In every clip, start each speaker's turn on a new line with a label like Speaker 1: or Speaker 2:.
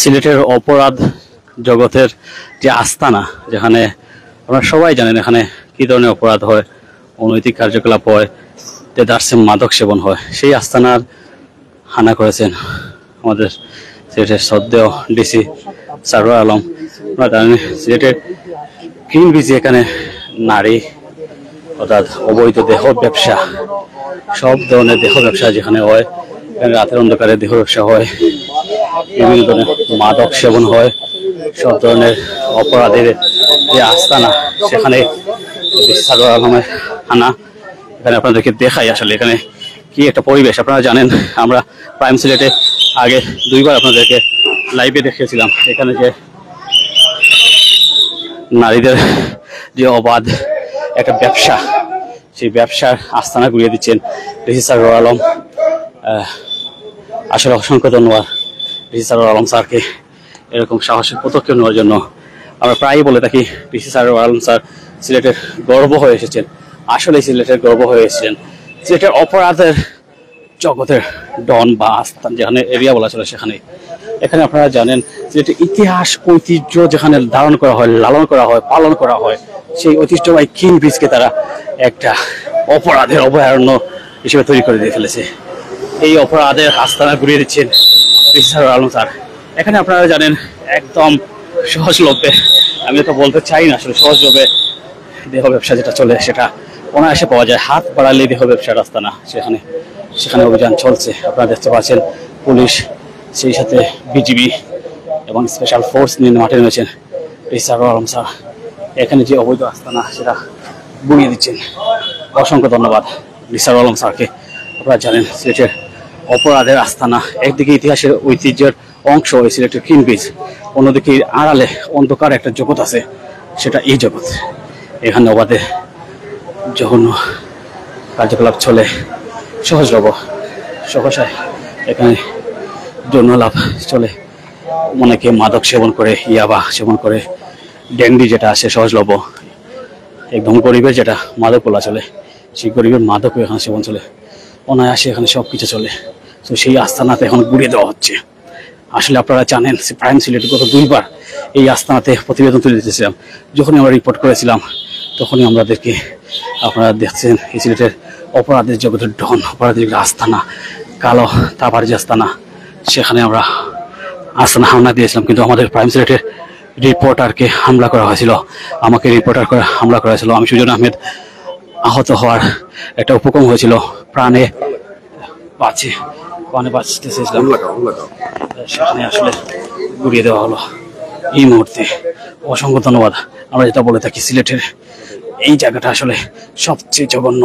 Speaker 1: সিলেটের অপরাধ জগতের যে আস্তানা, যেখানে আপনারা সবাই জানেন এখানে কি ধরনের অপরাধ হয়, অনৈতিক কার্যকলাপ হয়, দেদারসে মাদক সেবন হয়, সেই আস্তানার হানা করেছেন আমাদের সিলেটের শ্রদ্ধেয় ডিসি সারোয়ার আলম। আপনারা জানেন সিলেটের গ্রিন ব্রিজে এখানে নারী অর্থাৎ অবৈধ দেহ ব্যবসা, সব ধরনের দেহ ব্যবসা যেখানে হয়, এখানে রাতের অন্ধকারে দেহ ব্যবসা হয়, বিভিন্ন ধরনের মাদক সেবন হয়, সব ধরনের অপরাধের যে আস্তানা, সেখানে সারোয়ার আলমের হানা। এখানে আপনাদেরকে দেখাই আসলে এখানে কি একটা পরিবেশ। আপনারা জানেন আমরা প্রাইম সিলেটে আগে 2বার আপনাদেরকে লাইভে দেখিয়েছিলাম এখানে যে নারীদের যে অবাধ একটা ব্যবসা, সেই ব্যবসার আস্তানা ঘুরিয়ে দিচ্ছেন ডিসি সারোয়ার আলম। আসলে অসংখ্য ধন্যবাদ ডিসি সারোয়ার আলম স্যারকে এরকম সাহসিক পদক্ষেপ নেওয়ার জন্য। আমরা প্রায়ই বলে থাকি ডিসি সারোয়ার আলম স্যার সিলেটের গর্ব হয়ে এসেছেন, আসলে সিলেটের গর্ব হয়ে এসেছেন। সিলেটের অপরাধের জগতের ডন বা আস্থান যেখানে এরিয়া বলা চলে, সেখানে এখানে আপনারা জানেন সিলেটের ইতিহাস ঐতিহ্য যেখানে ধারণ করা হয়, লালন করা হয়, পালন করা হয়, সেই ঐতিহ্যবাহী গ্রিন ব্রিজকে তারা একটা অপরাধের অভয়ারণ্য হিসেবে তৈরি করে দিয়ে ফেলেছে। এই অপরাধের আস্তানা ঘুরিয়ে দিচ্ছেন ডিসি সারোয়ার আলম স্যার। এখানে আপনারা জানেন একদম সহজলভ্যে, আমি তো বলতে চাই না, আসলে সহজলভ্যে দেহ ব্যবসা যেটা চলে সেটা অনায়াসে পাওয়া যায়, হাত বাড়ালেই দেহ ব্যবসার আস্তানা। সেখানে অভিযান চলছে, আপনারা দেখতে পাচ্ছেন পুলিশ, সেই সাথে বিজিবি এবং স্পেশাল ফোর্স নিয়ে মাঠে নেমেছেন ডিসি সারোয়ার আলম স্যার। এখানে যে অবৈধ আস্তানা সেটা বুড়িয়ে দিচ্ছেন। অসংখ্য ধন্যবাদ ডিসি সারোয়ার আলম স্যারকে। আপনারা জানেন সিলেটের অপরাধের আস্তানা, একদিকে ইতিহাসের ঐতিহ্যের অংশ এই সিলেটের গ্রিন ব্রিজ, অন্যদিকে আড়ালে অন্ধকার একটা জগৎ আছে, সেটা এই জগৎ। এখানে অবাধে জঘন্য কার্যকলাপ চলে, সহজলভ্য সহসায় এখানে যৌন লাভ চলে, অনেকে মাদক সেবন করে, ইয়াবা সেবন করে, ড্যান্ডি যেটা আছে সহজলভ্য, একদম গরিবের যেটা মাদক বলা চলে, সেই গরিবের মাদকও এখানে সেবন চলে, অনায়াসে এখানে সব কিছু চলে। তো সেই আস্তানাতে এখন ঘুরিয়ে দেওয়া হচ্ছে। আসলে আপনারা জানেন প্রাইম সিলেটে গত 2বার এই আস্তানাতে প্রতিবেদন তুলে দিতেছিলাম। যখনই আমরা রিপোর্ট করেছিলাম তখনই আমাদেরকে আপনারা দেখছেন এই সিলেটের অপরাধের জগতের ডন, অপরাধের আস্তানা, কালো তাবার যে আস্তানা, সেখানে আমরা আস্তানা হামলা দিয়েছিলাম। কিন্তু আমাদের প্রাইম সিলেটের রিপোর্টারকে হামলা করা হয়েছিল, আমাকে রিপোর্টার করে হামলা করা হয়েছিল। আমি সুজন আহমেদ আহত হওয়ার একটা উপক্রম হয়েছিল, প্রাণে বাঁচতে চেয়েছিলাম, সেখানে আসলে ঘুরিয়ে দেওয়া হলো এই মুহূর্তে। অসংখ্য ধন্যবাদ। আমরা যেটা বলে থাকি সিলেটের এই জায়গাটা আসলে সবচেয়ে জঘন্য,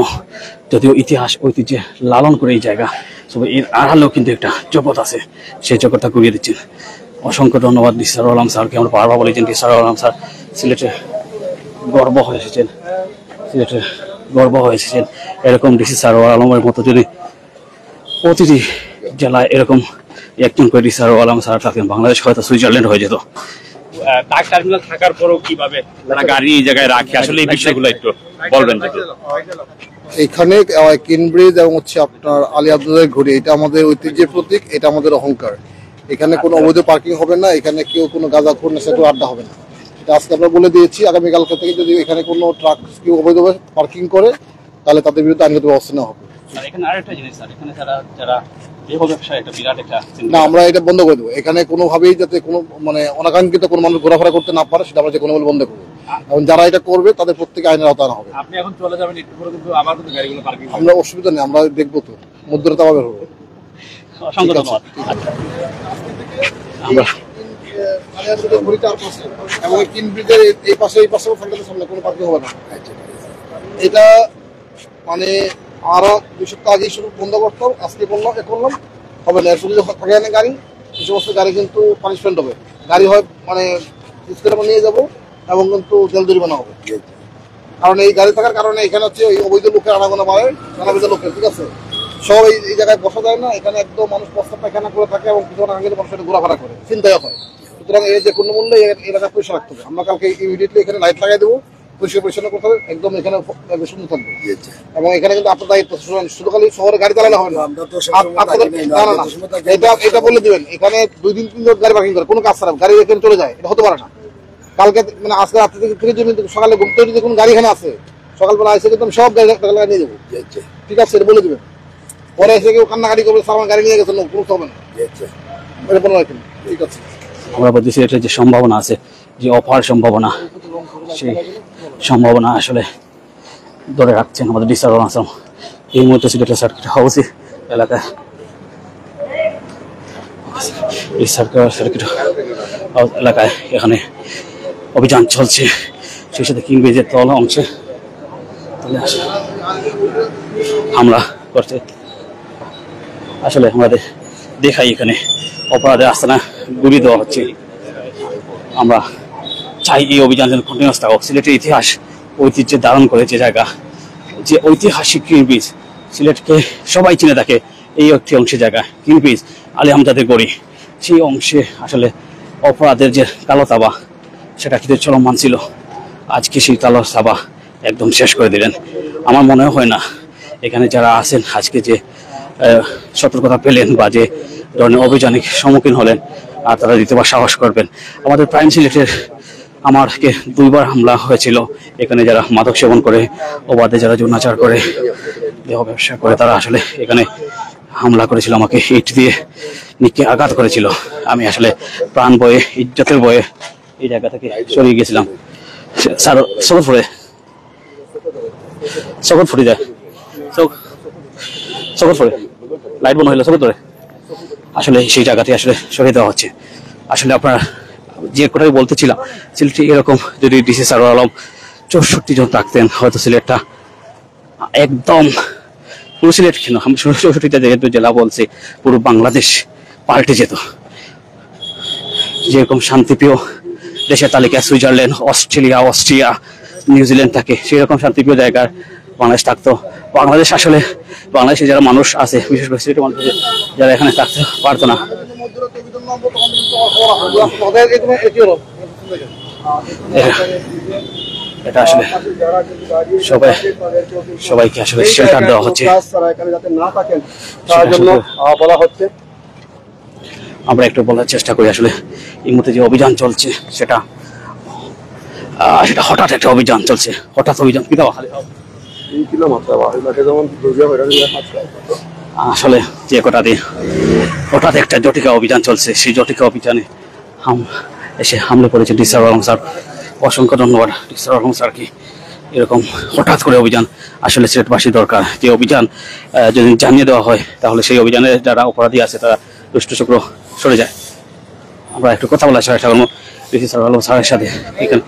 Speaker 1: যদিও ইতিহাস ঐতিহ্যে লালন করে এই জায়গা, তবে এর আড়ালেও কিন্তু একটা জগৎ আছে, সেই জগৎটা ঘুরিয়ে দিচ্ছেন। অসংখ্য ধন্যবাদ ডিসি সারোয়ার আলম স্যারকে। আমরা বারবার বলেছেন ডিসি সারোয়ার আলম স্যার সিলেটের গর্ব হয়ে এসেছেন, সিলেটের গর্ব হয়ে এসেছেন। এরকম ডিসি সারোয়ার আলমের মতো যদি প্রতিটি জেলায় এরকম একজন করে ডিসি সারোয়ার আলম স্যার থাকেন, বাংলাদেশ হয়তো সুইজারল্যান্ড হয়ে যেত।
Speaker 2: ট্রাক টার্মিনাল থাকার পরেও কিভাবে তারা গাড়ি এই জায়গায় রাখে, আসলে এই বিষয়গুলো একটু বলবেন।
Speaker 3: এখানে গ্রিন ব্রিজ এবং আপনার আলী আব্দুলের ঘড়ি, এটা আমাদের ঐতিহ্যের প্রতীক, এটা আমাদের অহংকার। এখানে কোনো অবৈধ পার্কিং হবে না, এখানে কেউ কোনো গাঁজাখোর নেশাখোর আড্ডা হবে না, এটা আজকে আমরা বলে দিয়েছি। আগামীকালকে থেকে যদি এখানে কোনো ট্রাক কেউ অবৈধভাবে পার্কিং করে তাহলে তাদের বিরুদ্ধে আইনগত ব্যবস্থা নেওয়া হবে।
Speaker 1: এখানে আরেকটা জিনিস স্যার, এখানে যারা দেহ ব্যবসা, এটা বিরাট একটা
Speaker 3: না, আমরা এটা বন্ধ করে দেবো। এখানে কোনোভাবেই যাতে কোনো অনাকাঙ্ক্ষিত কোনো মানুষ ঘোরাফেরা করতে না পারে, সেটা আমরা যে কোনো বন্ধ করবো, এবং যারা এটা করবে তাদের প্রত্যেকে আইনের আওতায় আনা হবে।
Speaker 2: আপনি এখন চলে যাবেন একটু পরে, কিন্তু আবার কিন্তু গাড়িগুলো পার্কিং,
Speaker 3: আমরা অসুবিধা নেই, আমরা দেখবো তো মধ্যরাতে আবার হবে।
Speaker 1: অসংখ্য ধন্যবাদ। আমরা
Speaker 3: এবং গ্রিন ব্রিজের এই পাশে সামনে কোনো পার্কিং হবে না। এটা আমরা 2 সপ্তাহ আগেই শুরু বন্ধ করতাম, আজকে বললাম করলাম হবে না। এরপরে যখন থাকে না গাড়ি, এই সমস্ত গাড়ি কিন্তু পানিশমেন্ট হবে। গাড়ি হয় নিয়ে যাবো এবং কিন্তু জেল জরিমানা হবে। কারণ এই গাড়ি থাকার কারণে এখানে হচ্ছে ওই অবৈধ লোকের আনাগোনা বাড়ে, নানাবিধ লোকের, ঠিক আছে। সব এই জায়গায় বসা যায় না, এখানে একদম মানুষ প্রস্তাব পায়খানা করে থাকে এবং কিছু অনাকাঙ্ক্ষিত মানুষ ঘোরাফেরা করে, চিন্তায় হয়। সুতরাং এই যে কোনো মূল্যে এই এলাকা পরিষ্কার রাখতে হবে। আমরা কালকে ইমিডিয়েটলি এখানে লাইট লাগাই দেবো পরিষ্কার পরিচ্ছন্ন করতে হবে, একদম এখানে সুন্দর থাকবে। এবং এখানে কিন্তু আপনার দায়িত্ব, শুধু খালি শহরে গাড়ি চালালে হবে না। এটা বলে দিবেন, এখানে 2 দিন 3 দিন গাড়ি পার্কিং করে কোনো কাজ ছাড়া গাড়ি এখানে চলে যায়, এটা হতে পারে না। কালকে মানে আজকে রাত্রি থেকে যদি সকালে ঘুমতে যদি কোনো গাড়ি এখানে আছে, সকালবেলা এসে কিন্তু সব গাড়ি নিয়ে যাবো, ঠিক আছে? এটা বলে দিবেন। পরে এসে কেউ কান্নাকাটি করবে, সালমান গাড়ি নিয়ে গেছে, কোনো হবে না, এটা বলে রাখেন, ঠিক আছে?
Speaker 1: আমরা বলতেছি এটা যে সম্ভাবনা আছে, যে অপার সম্ভাবনা, সেই সম্ভাবনা আসলে ধরে রাখছেন আমাদের ডিসি সারোয়ার আলম স্যার। এই মুহূর্তে সিলেটের সার্কিট হাউসে এলাকায় সার্কিট হাউস এলাকায় এখানে অভিযান চলছে, সেই সাথে কিং ব্রিজের তল অংশে হামলা করছে। আসলে আমাদের দেখাই এখানে অপরাধের আস্তানা গুলি দেওয়া হচ্ছে। আমরা চাই এই অভিযান যেন কন্টিনিউয়াস থাকুক। সিলেটের ইতিহাস ঐতিহ্য ধারণ করে যে জায়গা, যে ঐতিহাসিক কিং ব্রিজ, সিলেটকে সবাই চিনে থাকে এই একটি অংশে জায়গা কিং ব্রিজ, আলী হামজাদের গড়ি, সেই অংশে আসলে অপরাধের যে কালো তাবা সেটা কিন্তু চলমান ছিল। আজকে সেই কালো তাবা একদম শেষ করে দিলেন। আমার মনে হয় না এখানে যারা আছেন আজকে যে সতর্কতা পেলেন বা যে ধরনের অভিযানিক সম্মুখীন হলেন আর তারা দ্বিতীয়বার সাহস করবেন। আমাদের প্রাইম সিলেটের আমারকে 2 বার হামলা হয়েছিল। এখানে যারা মাদক সেবন করে, অবাধে যারা যৌনাচার করে, দেহ ব্যবসা করে, তারা আসলে এখানে হামলা করেছিল, আমাকে ইট দিয়ে নিকে আঘাত করেছিল। আমি আসলে প্রাণ বয়ে, ইজ্জতের বয়ে এই জায়গা থেকে সরিয়ে গেছিলাম। স্যার সকল ফুটে যায়, সকল ফুটে লাইট বন্ধ হইলো, সকল ধরে আসলে সেই জায়গাতে আসলে সরিয়ে দেওয়া হচ্ছে। আসলে আপনারা যে কথাই বলতেছিলাম, সিলেটে এরকম যদি ডিসি সারোয়ার আলম 64 জন থাকতেন, হয়তো সিলেটটা একদম পুরো সিলেট কেন, আমি 64টা যেহেতু জেলা বলছি, পুরো বাংলাদেশ পাল্টে যেত। যেরকম শান্তিপ্রিয় দেশের তালিকায় সুইজারল্যান্ড, অস্ট্রেলিয়া, অস্ট্রিয়া, নিউজিল্যান্ড থাকে, সেই রকম শান্তিপ্রিয় জায়গায় বাংলাদেশ থাকতো। বাংলাদেশ আসলে বাংলাদেশে যারা মানুষ আছে, বিশেষ করে সিলেটের মানুষ যারা এখানে থাকতে পারতো না, এটা আসলে সবাইকে আসলে শেল্টার দেওয়া হচ্ছে। আমরা একটু বলার চেষ্টা করি, আসলে এই মুহূর্তে যে অভিযান চলছে সেটা হঠাৎ একটা অভিযান চলছে, হঠাৎ অভিযান কি দেওয়া আসলে যে কটা দিয়ে হঠাৎ একটা জটিকা অভিযান চলছে, সেই জটিকা অভিযানে এসে হামলে করেছে ডিসি সারোয়ার আলম স্যার। অসংখ্য ধন্যবাদ ডিসি সারোয়ার আলম স্যারকে। এরকম হঠাৎ করে অভিযান আসলে সিলেটবাসী দরকার, যে অভিযান যদি জানিয়ে দেওয়া হয় তাহলে সেই অভিযানে যারা অপরাধী আছে তারা দুষ্টচক্র সরে যায়। আমরা একটু কথা বলার চেষ্টা করবো ডিসি সারোয়ার আলম স্যারের সাথে। এখানে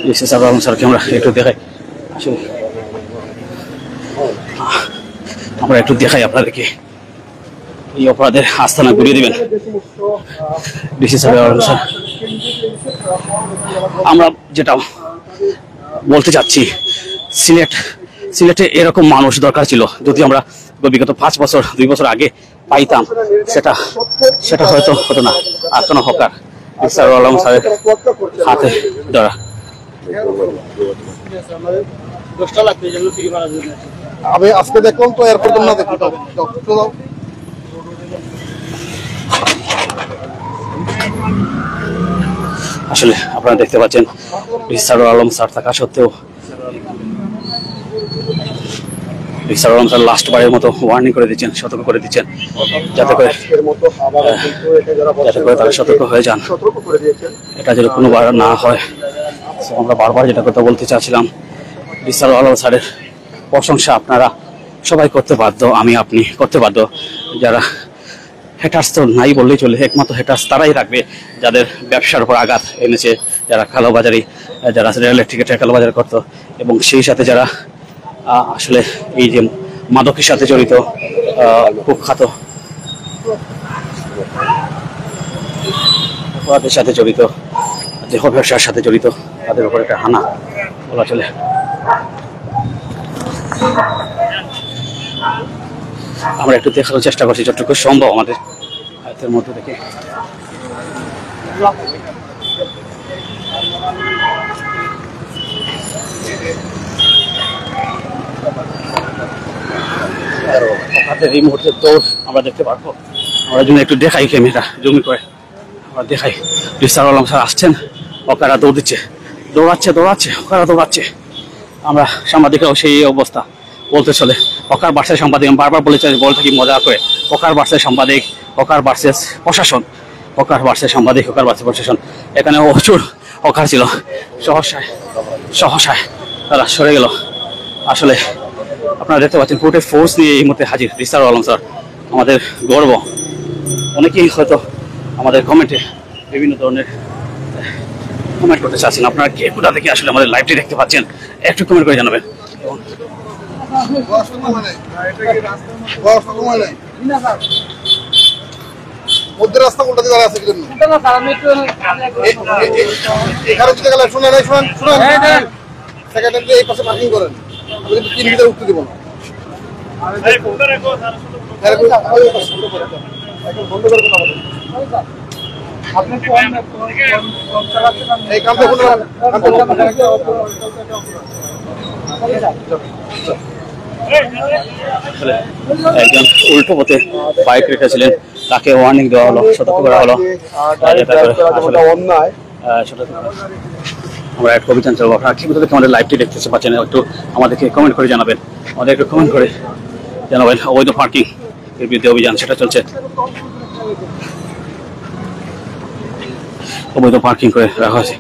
Speaker 1: ডিসি সারোয়ার আলম স্যারকে আমরা একটু দেখাই, আসলে আমরা একটু দেখাই আপনাদেরকে। এই অপরাধের আস্তানা ঘুরিয়ে দিবেন ডিসি সারোয়ার আলম স্যার। আমরা যেটা বলতে চাচ্ছি, সিলেটে এরকম মানুষ দরকার ছিল। যদি আমরা বিগত 5 বছর 2 বছর আগে পাইতাম, সেটা হয়তো হতো না। আর কোনো হকার ডিসি সারোয়ার আলম স্যারের হাতে ধরা।
Speaker 3: আমি আজকে দেখলাম তো, এরপর তো না দেখি।
Speaker 1: আসলে আপনারা দেখতে পাচ্ছেন ডিসি সারোয়ার আলম স্যার থাকা সত্ত্বেও DC Sarwar Alam sir last বারের মতো ওয়ার্নিং করে দিচ্ছেন, সতর্ক করে দিচ্ছেন, যাতে করে তারা সতর্ক হয়ে যান, এটা যেন কোনোবার না হয়। আমরা বারবার যেটা কথা বলতে চাচ্ছিলাম, ডিসি সারোয়ার আলম স্যারের প্রশংসা আপনারা সবাই করতে বাধ্য, আমি আপনি করতে বাধ্য। যারা হেটার্স তো নাই বললেই চলে, একমাত্র হেটার্স তারাই রাখবে যাদের ব্যবসার উপর আঘাত এনেছে, যারা কালোবাজারি, যারা রেলের টিকিটের কালোবাজারি করতো, এবং সেই সাথে যারা আসলে এই যে মাদকের সাথে জড়িত, কুখ্যাত অপরাধের সাথে জড়িত, দেহ ব্যবসার সাথে জড়িত, তাদের উপর একটা হানা বলা চলে। আমরা একটু দেখার চেষ্টা করছি যতটুকু সম্ভব আমাদের হাতের মধ্যে থেকে। অকাদের এই মুহূর্তে দৌড় আমরা দেখতে পারবো। আমরা জন্য একটু দেখাই ক্যামেরা জমি করে আমরা দেখাই। রিসার আলম স্যার আসছেন, অকারা দৌড় দিচ্ছে, দৌড়াচ্ছে অকারা দৌড়াচ্ছে। আমরা সাংবাদিকরাও সেই অবস্থা বলতে চলে। অকার বার্সের সাংবাদিক আমি বারবার বলে থাকি মজা করে, অকার বার্সের সাংবাদিক, অকার বার্সেস প্রশাসন, অকার বার্সের সাংবাদিক, অকার বার্সের প্রশাসন। এখানে প্রচুর অকার ছিল, সহসায় তারা সরে গেল। আসলে আপনারা দেখতে পাচ্ছেন পুরো ফোর্স নিয়ে এই মুহূর্তে হাজির রিসার আলম স্যার, আমাদের গর্ব। অনেকেই হয়তো আমাদের কমেন্টে বিভিন্ন ধরনের কমেন্ট করতে চাচ্ছেন। আপনারা কে কোথা থেকে আসলে আমাদের লাইভটি দেখতে পাচ্ছেন একটু কমেন্ট করে জানাবেন।
Speaker 3: মধ্যে রাস্তা কোনটা দিয়ে আছে এখানে যদি গেলে শুনে নাই শুনেন সেকেন্ডারি এই পাশে পার্কিং করেন, আমি কিন্তু 3 মিটার উঠতে দিব না। এই কামটা
Speaker 1: একজন উল্টো পথে বাইক রেখেছিলেন, তাকে ওয়ার্নিং দেওয়া হলো, সতর্ক করা হলো। আমরা এক অভিযান চালাবো। আপনারা কি কোথা থেকে আমাদের লাইভটি দেখতে পাচ্ছেন একটু আমাদেরকে কমেন্ট করে জানাবেন, আমাদেরকে কমেন্ট করে জানাবেন। অবৈধ পার্কিং এর বিরুদ্ধে অভিযান সেটা চলছে, অবৈধ পার্কিং করে রাখা হয়েছে।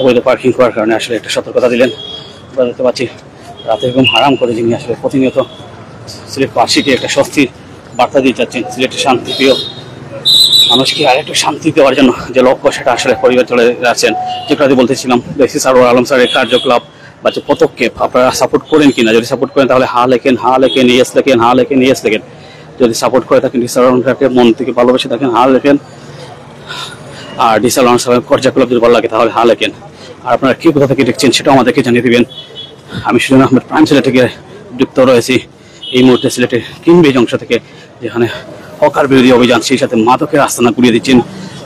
Speaker 1: অবৈধ পার্কিং করার কারণে আসলে একটা সতর্কতা দিলেন। আমরা দেখতে পাচ্ছি রাতে এরকম হারাম করে যিনি আসলে প্রতিনিয়ত সিলেটবাসীকে একটা স্বস্তির বার্তা দিয়ে যাচ্ছেন, সিলেটের শান্তিপ্রিয় মানুষকে আর একটু শান্তি দেওয়ার জন্য যে লক্ষ্য সেটা আসলে পরিবার চলে যাচ্ছেন। যেটা বলতেছিলাম রিসার সারোয়ার আলম স্যারের কার্যকলাপ বা যে পদক্ষেপ আপনারা সাপোর্ট করেন কিনা, যদি সাপোর্ট করেন তাহলে হা লেখেন, ইয়েস লেখেন। যদি সাপোর্ট করে থাকেন রিসার আলম স্যারকে মন থেকে ভালোবেসে থাকেন হা লেখেন, আর রিসার আলম স্যারের কার্যকলাপ যদি ভালো লাগে তাহলে হা লেখেন। আর আপনারা কি কোথা থেকে দেখছেন সেটাও আমাদেরকে জানিয়ে দিবেন। আমি সুজন আহমেদ প্রাইম সিলেট থেকে যুক্ত রয়েছি এই মুহূর্তে সিলেটের কিংব্রিজ অংশ থেকে, যেখানে হকার বিরোধী অভিযান, সেই সাথে মাদকের আস্তানা গুলিয়ে দিচ্ছেন।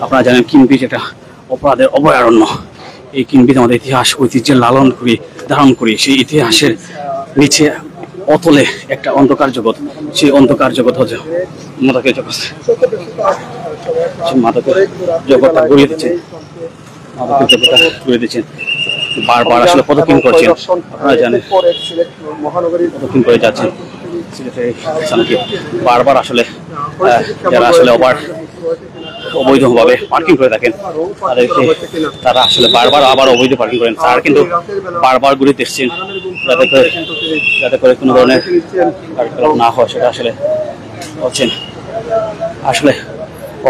Speaker 1: আপনারা জানেন কিংব্রিজ একটা অপরাধের অভয়ারণ্য। এই কিংব্রিজ আমাদের ইতিহাস ঐতিহ্যের লালন করি, ধারণ করি। সেই ইতিহাসের নিচে অতলে একটা অন্ধকার জগৎ, সেই অন্ধকার জগৎ হচ্ছে মাদকের জগৎ। সেই মাদকের জগৎটা গড়িয়ে দিচ্ছেন, মাদকের জগৎটা গড়িয়ে দিচ্ছেন। বারবার আসলে পদক্ষেপ করছেন, আপনারা জানেন পদক্ষেপ করে যাচ্ছেন সিলেটের বারবার আসলে যারা আসলে অবৈধভাবে পার্কিং করে থাকেন তাদেরকে তারা আসলে বারবার আবার অবৈধ পার্কিং করেন। তারা কিন্তু বারবার ঘুরে দেখছেন যাতে করে কোনো ধরনের কার্যকলাপ না হয়, সেটা আসলে হচ্ছেন আসলে।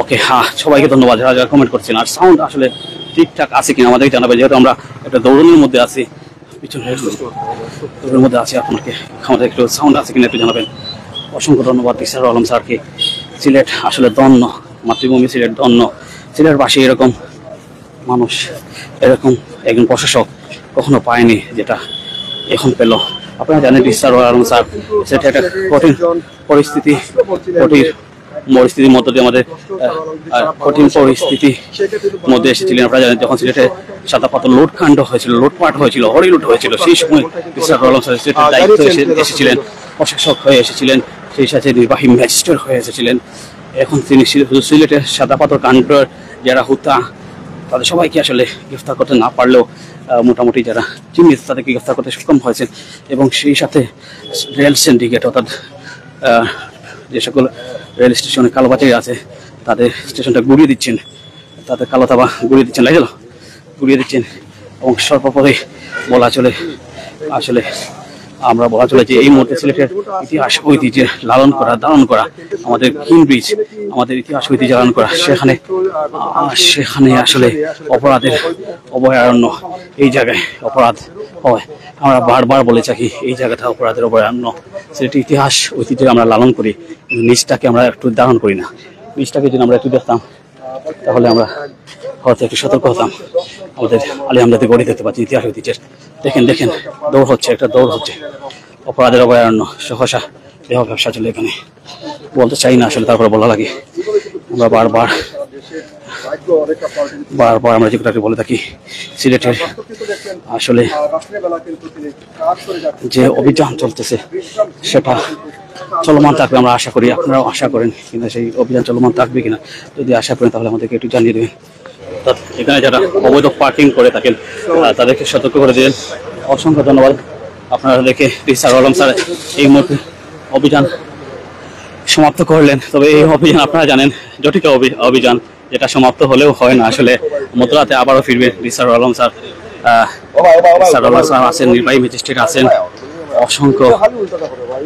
Speaker 1: ওকে, হ্যাঁ, সবাইকে ধন্যবাদ যারা যারা কমেন্ট করছেন। আর সাউন্ড আসলে ঠিকঠাক আছে কিনা আমাদের জানাবেন, যেহেতু আমরা একটা দৌড়নের মধ্যে আছি, পিছনের দৌড়ের মধ্যে আছি। আপনাকে আমাদের একটু সাউন্ড আছে কিনা একটু জানাবেন। অসংখ্য ধন্যবাদ রিসার আলম স্যারকে। সিলেট আসলে ধন্য, মাতৃভূমি সিলেট ধন্য। সিলেটের পাশে এরকম মানুষ, এরকম একজন প্রশাসক কখনো পায়নি যেটা এখন পেল। আপনারা জানেন রিসার আলম স্যার সেটা একটা কঠিন পরিস্থিতির মধ্য দিয়ে আমাদের কঠিন পরিস্থিতির মধ্যে এসেছিলেন। আপনারা জানেন যখন সিলেটে সাদা পাথর লুটপাট হয়েছিল, হরিলুট হয়েছিল, সেই সময় রিসার আলম স্যার সিলেটের দায়িত্ব এসেছিলেন, প্রশাসক হয়ে এসেছিলেন, সেই সাথে নির্বাহী ম্যাজিস্ট্রেট হয়ে এসেছিলেন। এখন তিনি সিলেটের সাদা পাথর কাণ্ডের যারা হুতা তাদের সবাইকে আসলে গ্রেফতার করতে না পারলেও মোটামুটি যারা চিহ্নিত তাদেরকে গ্রেফতার করতে সক্ষম হয়েছেন। এবং সেই সাথে রেল সিন্ডিকেট অর্থাৎ যে সকল রেল স্টেশনে কালোবাজারি আছে তাদের স্টেশনটা গুড়িয়ে দিচ্ছেন, তাদের কালো তাবা গুড়িয়ে দিচ্ছেন, গুড়িয়ে দিচ্ছেন। এবং সর্বোপরি বলা চলে যে এই মুহূর্তে সিলেটের ইতিহাস ঐতিহ্যের লালন করা, ধারণ করা, আমাদের কিংব্রিজ, আমাদের ইতিহাস ঐতিহ্য লালন করা, সেখানে আসলে অপরাধের অভয়ারণ্য। এই জায়গায় অপরাধ হয়, আমরা বারবার বলে থাকি এই জায়গাটা অপরাধের অভয়ারণ্য। সিলেটের ইতিহাস ঐতিহ্য আমরা লালন করি, কিন্তু নিচটাকে আমরা একটু ধারণ করি না। নিচটাকে যদি আমরা একটু দেখতাম তাহলে আমরা হয়তো একটু সতর্ক হতাম। আমাদের আলী আমদাতে গড়ে দেখতে পাচ্ছি ইতিহাস ঐতিহ্যের। দেখেন দৌড় হচ্ছে, একটা দৌড় হচ্ছে, অপরাধের অভয়ারণ্য। সহসা দেহ ব্যবসা চলে এখানে, বলতে চাই না আসলে, তারপরে বলা লাগে আমরা বারবার আমরা যেটাকে বলে থাকি সিলেটের আসলে যে অভিযান চলতেছে সেটা চলমান থাকবে আমরা আশা করি, আপনারাও আশা করেন কিনা সেই অভিযান চলমান থাকবে কিনা। যদি আশা করেন তাহলে আমাদেরকে একটু জানিয়ে দেবেন। এখানে যারা অবৈধ পার্কিং করে থাকেন তাদেরকে সতর্ক করে দিলেন। অসংখ্য ধন্যবাদ। আপনারা দেখে পিসার আলম স্যার এই মুহূর্তে অভিযান সমাপ্ত করলেন। তবে এই অভিযান আপনারা জানেন জটিল অভিযান, যেটা সমাপ্ত হলেও হয় না, আসলে মধ্যরাতে আবারও ফিরবে পিসার আলম স্যার। স্যার আছেন, নির্বাহী ম্যাজিস্ট্রেট আছেন, অসংখ্য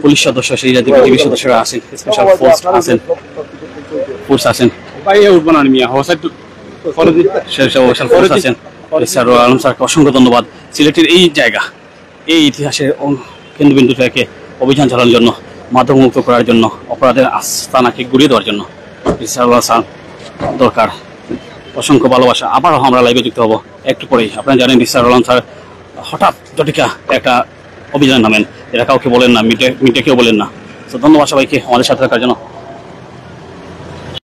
Speaker 1: পুলিশ সদস্য, সেই জাতীয় বিজিবি সদস্যরা আছেন, স্পেশাল ফোর্স আছেন,
Speaker 2: উঠবো না মিয়া
Speaker 1: স্পেশাল ফোর্স আছেন। স্যার আলম স্যারকে অসংখ্য ধন্যবাদ। সিলেটের এই জায়গা, এই ইতিহাসের কেন্দ্রবিন্দু থেকে অভিযান চালানোর জন্য, মাদকমুক্ত করার জন্য, অপরাধের আস্তানাকে গুড়িয়ে দেওয়ার জন্য স্যার দরকার। অসংখ্য ভালোবাসা। আবারও আমরা লাইভে যুক্ত হবো একটু পরেই। আপনারা জানেন স্যার আলম স্যার হঠাৎ জটিকা একটা অভিযান নামেন, এটা কাউকে বলেন না, মিডিয়াকেও বলেন না। তো ধন্যবাদ সবাইকে আমাদের সাথে থাকার জন্য।